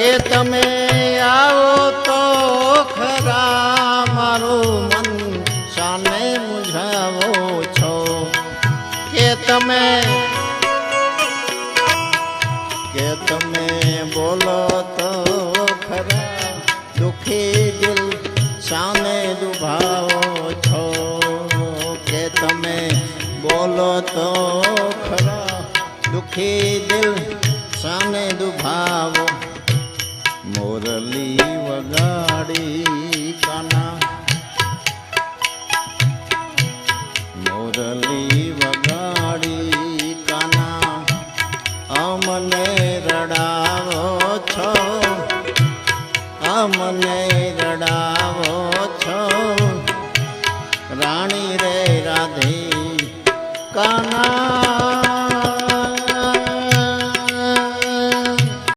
કે તમે આવો તો ખરા મારું મન શાને મૂંઝાવો છો કે તમે બોલો તો ખરા દુખી દિલ શાને દુભાવો છો કે તમે બોલો તો ખરા દુખી દિલ શાને દુભાવો મોરલી વગાડી કાના મોરલી વગાડી કાના અમને રડાવો છો અમને રડાવો છો રાણી રે રાધે કાના